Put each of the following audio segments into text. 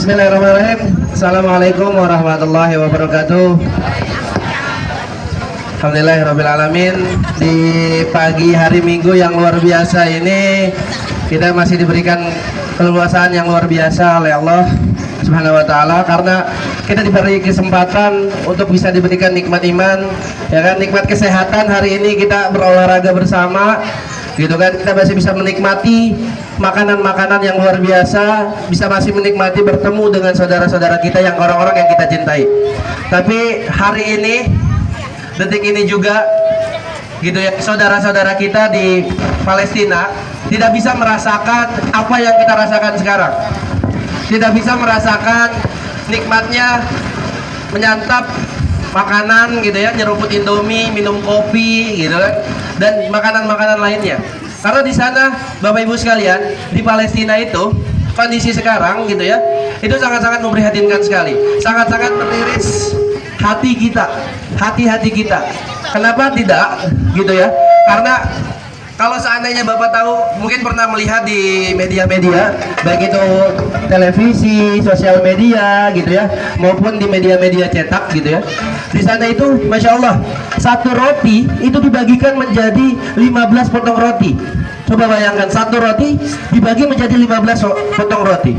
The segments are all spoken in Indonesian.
Bismillahirrahmanirrahim. Assalamualaikum warahmatullahi wabarakatuh. Alhamdulillahirrahmanirrahim. Di pagi hari Minggu yang luar biasa ini, kita masih diberikan keleluasaan yang luar biasa oleh Allah Subhanahu wa Ta'ala, karena kita diberi kesempatan untuk bisa diberikan nikmat iman, ya kan, nikmat kesehatan. Hari ini kita berolahraga bersama, gitu kan, kita masih bisa menikmati makanan-makanan yang luar biasa, bisa masih menikmati bertemu dengan saudara-saudara kita yang orang-orang yang kita cintai. Tapi hari ini, detik ini juga, gitu ya, saudara-saudara kita di Palestina tidak bisa merasakan apa yang kita rasakan sekarang, tidak bisa merasakan nikmatnya menyantap makanan, gitu ya, nyeruput Indomie, minum kopi, gitu kan, dan makanan-makanan lainnya. Karena di sana, Bapak Ibu sekalian, di Palestina itu kondisi sekarang, gitu ya, itu sangat-sangat memprihatinkan sekali, sangat-sangat meniris hati kita, hati-hati kita. Kenapa tidak, gitu ya? Karena kalau seandainya Bapak tahu, mungkin pernah melihat di media-media, baik itu televisi, sosial media, gitu ya, maupun di media-media cetak, gitu ya. Di sana itu, Masya Allah, satu roti itu dibagikan menjadi 15 potong roti. Coba bayangkan, satu roti dibagi menjadi 15 potong roti.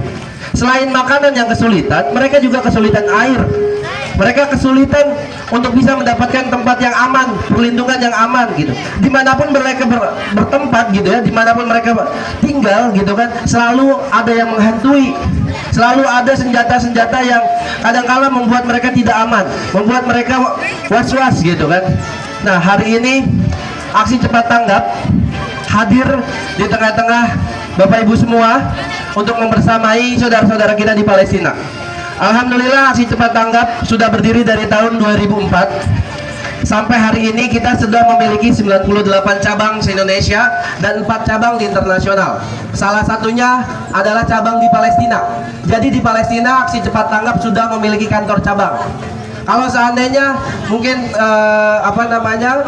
Selain makanan yang kesulitan, mereka juga kesulitan air. Mereka kesulitan untuk bisa mendapatkan tempat yang aman, perlindungan yang aman, gitu. Dimanapun mereka bertempat, gitu ya, dimanapun mereka tinggal, gitu kan, selalu ada yang menghantui, selalu ada senjata-senjata yang kadang-kala membuat mereka tidak aman, membuat mereka was-was, gitu kan. Nah, hari ini aksi cepat tanggap hadir di tengah-tengah Bapak Ibu semua untuk membersamai saudara-saudara kita di Palestina. Alhamdulillah, aksi cepat tanggap sudah berdiri dari tahun 2004 sampai hari ini. Kita sudah memiliki 98 cabang se-Indonesia dan 4 cabang di internasional. Salah satunya adalah cabang di Palestina. Jadi di Palestina aksi cepat tanggap sudah memiliki kantor cabang. Kalau seandainya mungkin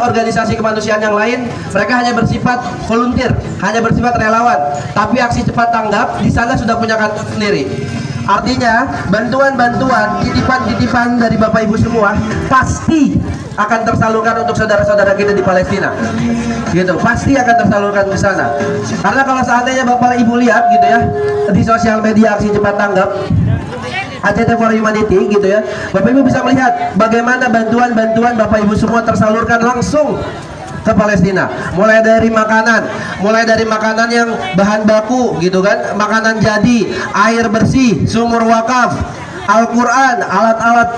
organisasi kemanusiaan yang lain, mereka hanya bersifat volunteer, hanya bersifat relawan. Tapi aksi cepat tanggap di sana sudah punya kantor sendiri. Artinya bantuan-bantuan, titipan-titipan dari Bapak Ibu semua pasti akan tersalurkan untuk saudara-saudara kita di Palestina, gitu. Pasti akan tersalurkan ke sana. Karena kalau seandainya Bapak Ibu lihat, gitu ya, di sosial media aksi cepat tanggap ACT for Humanity, gitu ya, Bapak Ibu bisa melihat bagaimana bantuan-bantuan Bapak Ibu semua tersalurkan langsung ke Palestina. Mulai dari makanan yang bahan baku, gitu kan, makanan jadi, air bersih, sumur wakaf, Al-Quran, alat-alat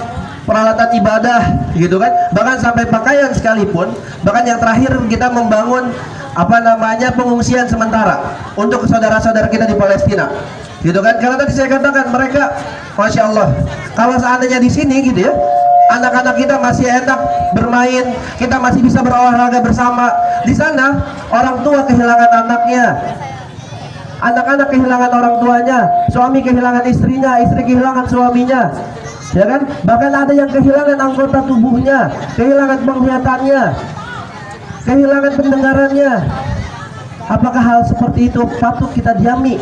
peralatan ibadah, gitu kan, bahkan sampai pakaian sekalipun. Bahkan yang terakhir kita membangun pengungsian sementara untuk saudara-saudara kita di Palestina, gitu kan. Karena tadi saya katakan mereka, Masya Allah, kalau seandainya di sini, gitu ya, anak-anak kita masih enak bermain, kita masih bisa berolahraga bersama. Di sana orang tua kehilangan anaknya, anak-anak kehilangan orang tuanya, suami kehilangan istrinya, istri kehilangan suaminya, ya kan. Bahkan ada yang kehilangan anggota tubuhnya, kehilangan penglihatannya, kehilangan pendengarannya. Apakah hal seperti itu patut kita diami?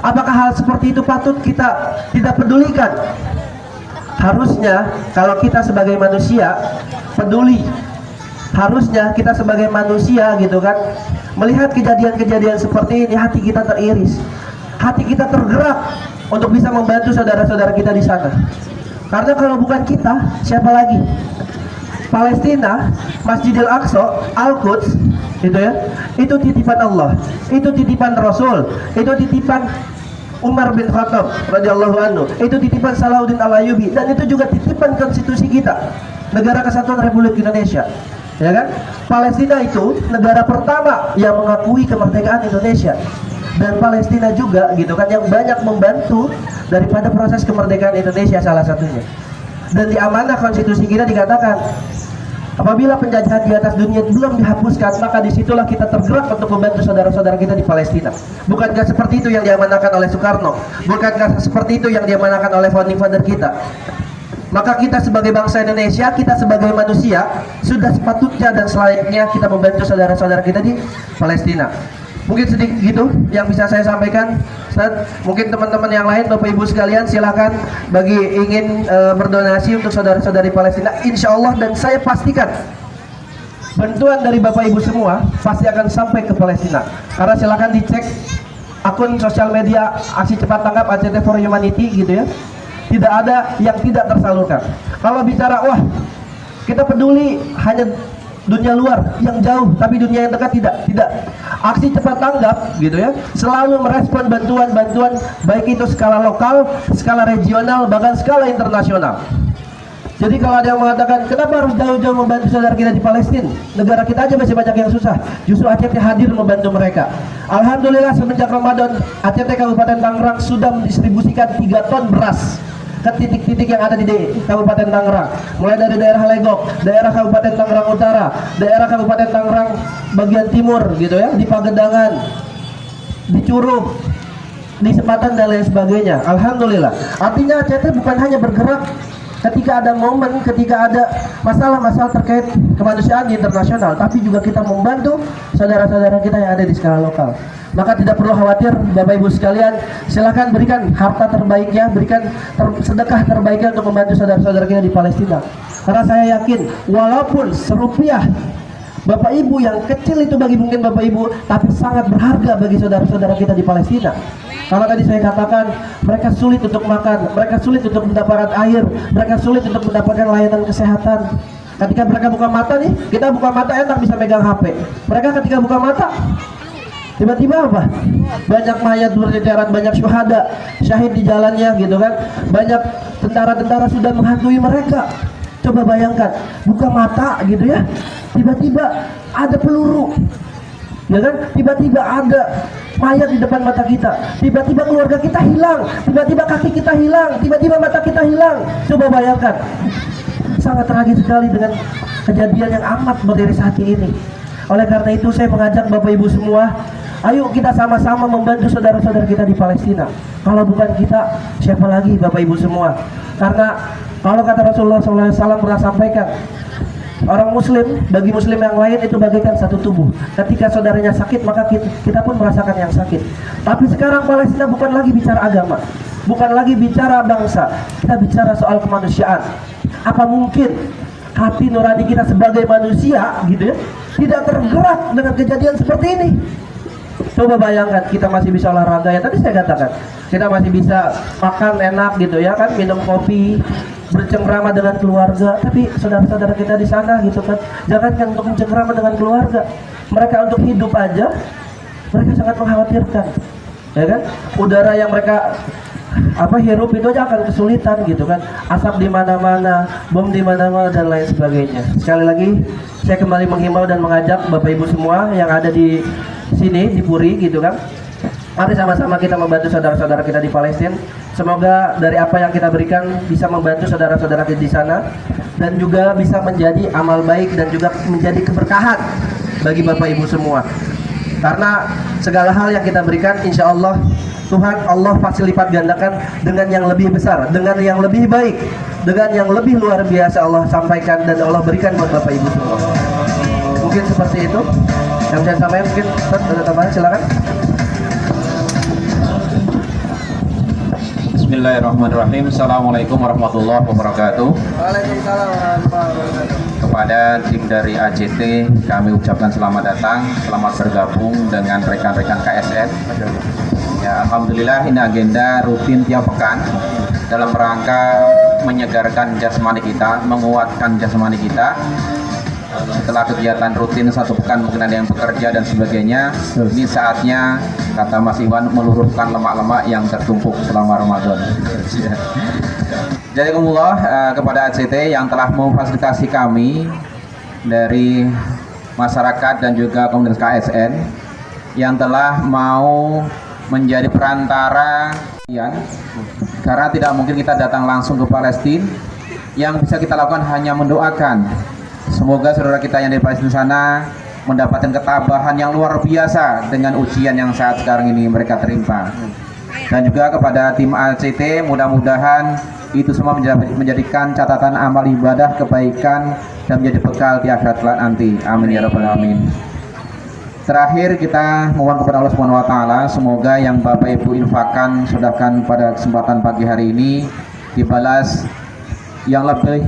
Apakah hal seperti itu patut kita tidak pedulikan? Harusnya kalau kita sebagai manusia peduli, harusnya kita sebagai manusia, gitu kan, melihat kejadian-kejadian seperti ini, hati kita teriris, hati kita tergerak untuk bisa membantu saudara-saudara kita di sana. Karena kalau bukan kita, siapa lagi? Palestina, Masjidil Aqsa, Al-Quds, gitu ya, itu titipan Allah, itu titipan Rasul, itu titipan Umar bin Khattab radhiyallahu anhu, itu titipan Salahuddin Al-Ayyubi, dan itu juga titipan konstitusi kita, Negara Kesatuan Republik Indonesia, ya kan. Palestina itu negara pertama yang mengakui kemerdekaan Indonesia, dan Palestina juga, gitu kan, yang banyak membantu daripada proses kemerdekaan Indonesia salah satunya. Dan di amanah konstitusi kita dikatakan, apabila penjajahan di atas dunia belum dihapuskan, maka disitulah kita tergerak untuk membantu saudara-saudara kita di Palestina. Bukankah seperti itu yang diamanahkan oleh Soekarno? Bukankah seperti itu yang diamanahkan oleh founding father kita? Maka kita sebagai bangsa Indonesia, kita sebagai manusia, sudah sepatutnya dan selayaknya kita membantu saudara-saudara kita di Palestina. Mungkin sedikit gitu yang bisa saya sampaikan. Ustaz, mungkin teman-teman yang lain, Bapak Ibu sekalian, silakan bagi ingin berdonasi untuk saudara-saudari Palestina, insya Allah, dan saya pastikan bantuan dari Bapak Ibu semua pasti akan sampai ke Palestina. Karena silakan dicek akun sosial media Aksi Cepat Tanggap ACT for Humanity gitu ya. Tidak ada yang tidak tersalurkan. Kalau bicara wah kita peduli hanya dunia luar yang jauh, tapi dunia yang dekat tidak. Aksi Cepat Tanggap gitu ya selalu merespon bantuan-bantuan baik itu skala lokal, skala regional, bahkan skala internasional. Jadi kalau ada yang mengatakan kenapa harus jauh-jauh membantu saudara kita di Palestina, negara kita aja masih banyak yang susah, justru ACT hadir membantu mereka. Alhamdulillah semenjak Ramadan ACT Kabupaten Tangerang sudah mendistribusikan 3 ton beras ke titik-titik yang ada di Kabupaten Tangerang, mulai dari daerah Legok, daerah Kabupaten Tangerang Utara, daerah Kabupaten Tangerang bagian timur gitu ya, di Pagedangan, di Curug, di Sepatan dan lain sebagainya. Alhamdulillah. Artinya ACT bukan hanya bergerak ketika ada momen, ketika ada masalah-masalah terkait kemanusiaan di internasional, tapi juga kita membantu saudara-saudara kita yang ada di skala lokal. Maka tidak perlu khawatir Bapak Ibu sekalian, silahkan berikan harta terbaiknya, berikan sedekah terbaiknya untuk membantu saudara-saudara kita di Palestina. Karena saya yakin walaupun serupiah Bapak Ibu yang kecil itu bagi mungkin Bapak Ibu, tapi sangat berharga bagi saudara-saudara kita di Palestina. Karena tadi saya katakan mereka sulit untuk makan, mereka sulit untuk mendapatkan air, mereka sulit untuk mendapatkan layanan kesehatan. Ketika mereka buka mata nih, kita buka mata enak bisa megang HP. Mereka ketika buka mata tiba-tiba apa? Banyak mayat berceceran, banyak syuhada, syahid di jalannya gitu kan. Banyak tentara-tentara sudah menghantui mereka. Coba bayangkan, buka mata gitu ya, tiba-tiba ada peluru, ya kan? Tiba-tiba ada mayat di depan mata kita, tiba-tiba keluarga kita hilang, tiba-tiba kaki kita hilang, tiba-tiba mata kita hilang. Coba bayangkan, sangat tragis sekali dengan kejadian yang amat beriris hati ini. Oleh karena itu saya mengajak Bapak Ibu semua, ayo kita sama-sama membantu saudara-saudara kita di Palestina. Kalau bukan kita, siapa lagi Bapak Ibu semua? Karena kalau kata Rasulullah SAW pernah sampaikan, orang muslim, bagi muslim yang lain itu bagaikan satu tubuh. Ketika saudaranya sakit, maka kita pun merasakan yang sakit. Tapi sekarang Palestina bukan lagi bicara agama, bukan lagi bicara bangsa, kita bicara soal kemanusiaan. Apa mungkin hati nurani kita sebagai manusia gitu ya tidak tergerak dengan kejadian seperti ini? Coba bayangkan, kita masih bisa olahraga ya, tadi saya katakan kita masih bisa makan enak gitu ya kan, minum kopi, bercengkrama dengan keluarga. Tapi saudara-saudara kita di sana gitu kan, jangankan untuk bercengkrama dengan keluarga, mereka untuk hidup aja mereka sangat mengkhawatirkan, ya kan? Udara yang mereka hirup itu aja akan kesulitan gitu kan, asap di mana-mana, bom di mana-mana dan lain sebagainya. Sekali lagi saya kembali menghimbau dan mengajak Bapak Ibu semua yang ada di sini di Puri gitu kan, mari sama-sama kita membantu saudara-saudara kita di Palestina. Semoga dari apa yang kita berikan bisa membantu saudara-saudara kita di sana dan juga bisa menjadi amal baik dan juga menjadi keberkahan bagi Bapak Ibu semua. Karena segala hal yang kita berikan insya Allah Tuhan Allah pasti lipat gandakan dengan yang lebih besar, dengan yang lebih baik, dengan yang lebih luar biasa Allah sampaikan dan Allah berikan buat Bapak Ibu semua. Mungkin seperti itu yang saya sampaikan. Mungkin ada tambahan, silakan. Bismillahirrahmanirrahim. Assalamualaikum warahmatullahi wabarakatuh. Waalaikumsalam warahmatullahi wabarakatuh. Kepada tim dari ACT kami ucapkan selamat datang, selamat bergabung dengan rekan-rekan KSN. Ya, alhamdulillah ini agenda rutin tiap pekan dalam rangka menyegarkan jasmani kita, menguatkan jasmani kita. Setelah kegiatan rutin satu pekan mungkin ada yang bekerja dan sebagainya, ini saatnya kata Mas Iwan meluruhkan lemak-lemak yang tertumpuk selama Ramadan. Jadi kepada ACT yang telah memfasilitasi kami dari masyarakat dan juga komunitas KSN yang telah mau menjadi perantara, karena tidak mungkin kita datang langsung ke Palestina. Yang bisa kita lakukan hanya mendoakan semoga saudara kita yang di Palestina sana mendapatkan ketabahan yang luar biasa dengan ujian yang saat sekarang ini mereka terima. Dan juga kepada tim ACT, mudah-mudahan itu semua menjadikan catatan amal ibadah kebaikan dan menjadi bekal di akhirat kelak nanti. Amin ya rabbal alamin. Terakhir kita mohon kepada Allah Subhanahu wa taala semoga yang Bapak Ibu infakkan sedekahkan pada kesempatan pagi hari ini dibalas yang lebih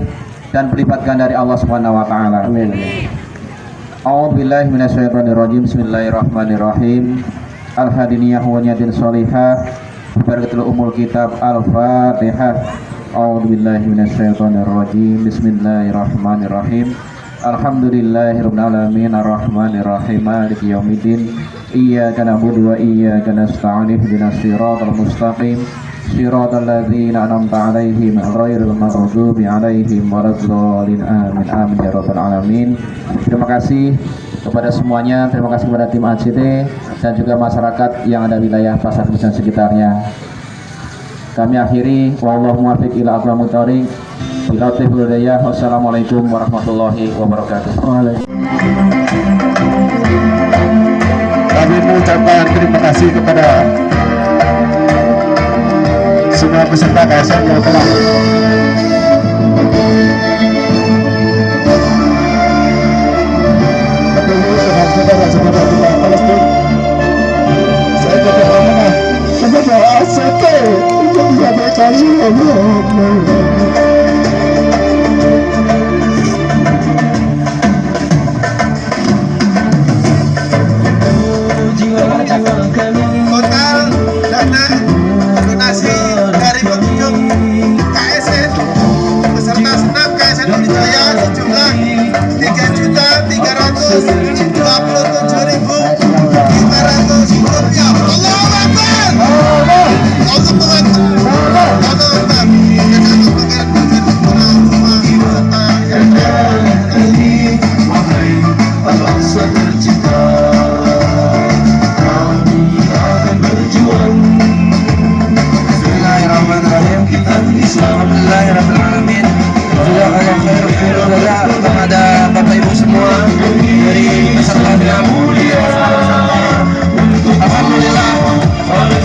dan berlipat ganda dari Allah Subhanahu wa taala. Amin. A'udzubillahi minasyaitonirrajim. Bismillahirrahmanirrahim. Al-hadiniyah wa niyadin sholihah. Barakatul umul kitab Al-Fatihah. A'udzubillahi minasyaitonirrajim. Bismillahirrahmanirrahim. Alhamdulillahirabbil alamin arrahmanir rahim maliki yaumiddin iyyaka na'budu wa iyyaka nasta'in ihdinas siratal mustaqim siratal ladzina an'amta 'alaihim ghairil maghdubi 'alaihim waladdallin amin amin ya rabbal alamin. Terima kasih kepada semuanya, terima kasih kepada tim ACT dan juga masyarakat yang ada wilayah Pasar dan sekitarnya. Kami akhiri wallahu muwaffiq ila aqwamit thoriq. Wassalamualaikum warahmatullahi wabarakatuh. Kami mengucapkan terima kasih kepada semua peserta KSN yang telah bertemu dengan saudara-saudara kita Palestina. Saya berdoa kepada ACT untuk menyampaikan total dana donasi dari pengunjung KSN peserta senam KSN Unijaya sejumlah 3.327.500 rupiah. Allahu Akbar. Allahu Akbar. Alhamdulillahirrahmanirrahim. Jazakallahu khairan kepada Bapak Ibu semua dari peserta senam. Alhamdulillah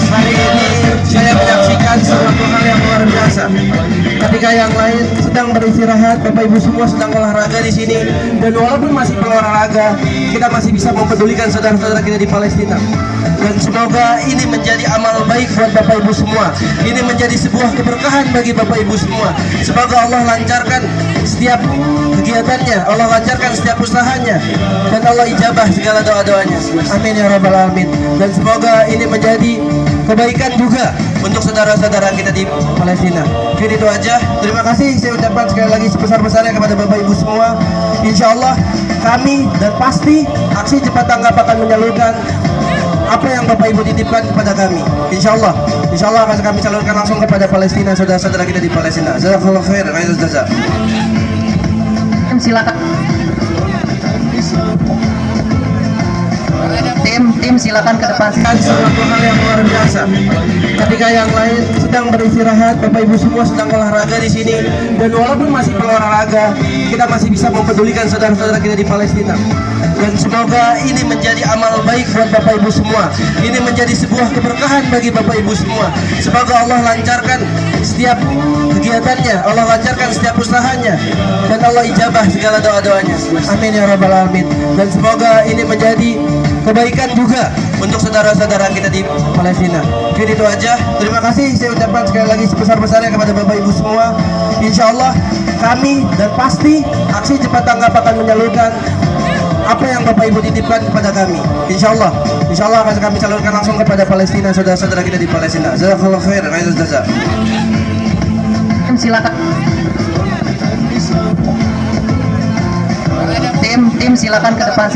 hari ini saya menyaksikan sesuatu hal yang luar biasa. Ketika yang lain sedang beristirahat, Bapak Ibu semua sedang olahraga di sini. Dan walaupun masih berolahraga, kita masih bisa mempedulikan saudara-saudara kita di Palestina. Dan semoga ini menjadi amal baik buat Bapak Ibu semua. Ini menjadi sebuah keberkahan bagi Bapak Ibu semua. Semoga Allah lancarkan setiap kegiatannya, Allah lancarkan setiap usahanya, dan Allah ijabah segala doa-doanya. Amin ya rabbal alamin. Dan semoga ini menjadi kebaikan juga untuk saudara-saudara kita di Palestina. Mungkin itu aja. Terima kasih saya ucapkan sekali lagi sebesar-besarnya kepada Bapak Ibu semua. Insya Allah kami dan pasti aksi cepat tanggap akan menyalurkan apa yang Bapak Ibu titipkan kepada kami. Insya Allah akan kami salurkan langsung kepada Palestina, saudara-saudara kita di Palestina. Jazakallahu khairan, khairul jazaa. Silakan. Tim silakan ke depan. Sesuatu hal yang luar biasa. Ketika yang lain sedang beristirahat, Bapak Ibu semua sedang olahraga di sini. Dan walaupun masih berolahraga, kita masih bisa mempedulikan saudara-saudara kita di Palestina. Dan semoga ini menjadi amal baik buat Bapak Ibu semua. Ini menjadi sebuah keberkahan bagi Bapak Ibu semua. Semoga Allah lancarkan setiap kegiatannya, Allah lancarkan setiap usahanya, dan Allah ijabah segala doa-doanya. Amin ya rabbal alamin. Dan semoga ini menjadi kebaikan juga untuk saudara-saudara kita di Palestina. Mungkin itu aja. Terima kasih saya ucapkan sekali lagi sebesar-besarnya kepada Bapak Ibu semua. Insya Allah kami dan pasti aksi cepat tanggap akan menyalurkan apa yang Bapak Ibu titipkan kepada kami. Insya Allah akan kami salurkan langsung kepada Palestina, saudara-saudara kita di Palestina. Jazakallahu khairan, khairul jazaa. Silakan. Tim silakan ke depan.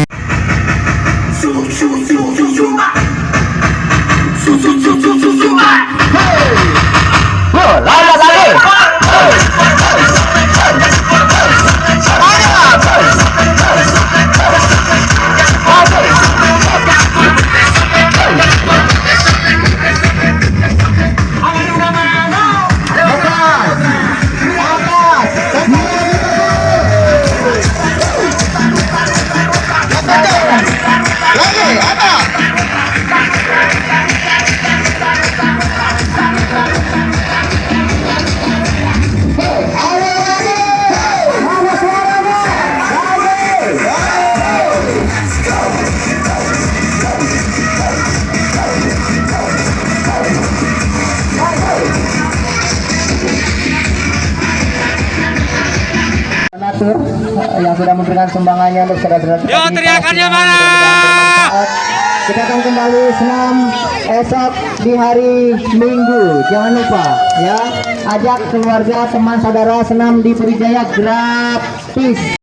donatur yang sudah memberikan sumbangannya untuk saudara-saudara. Yo, teriakannya mana? Kita akan kembali senam esok di hari Minggu. Jangan lupa ya, ajak keluarga, teman, saudara senam di Purijaya gratis.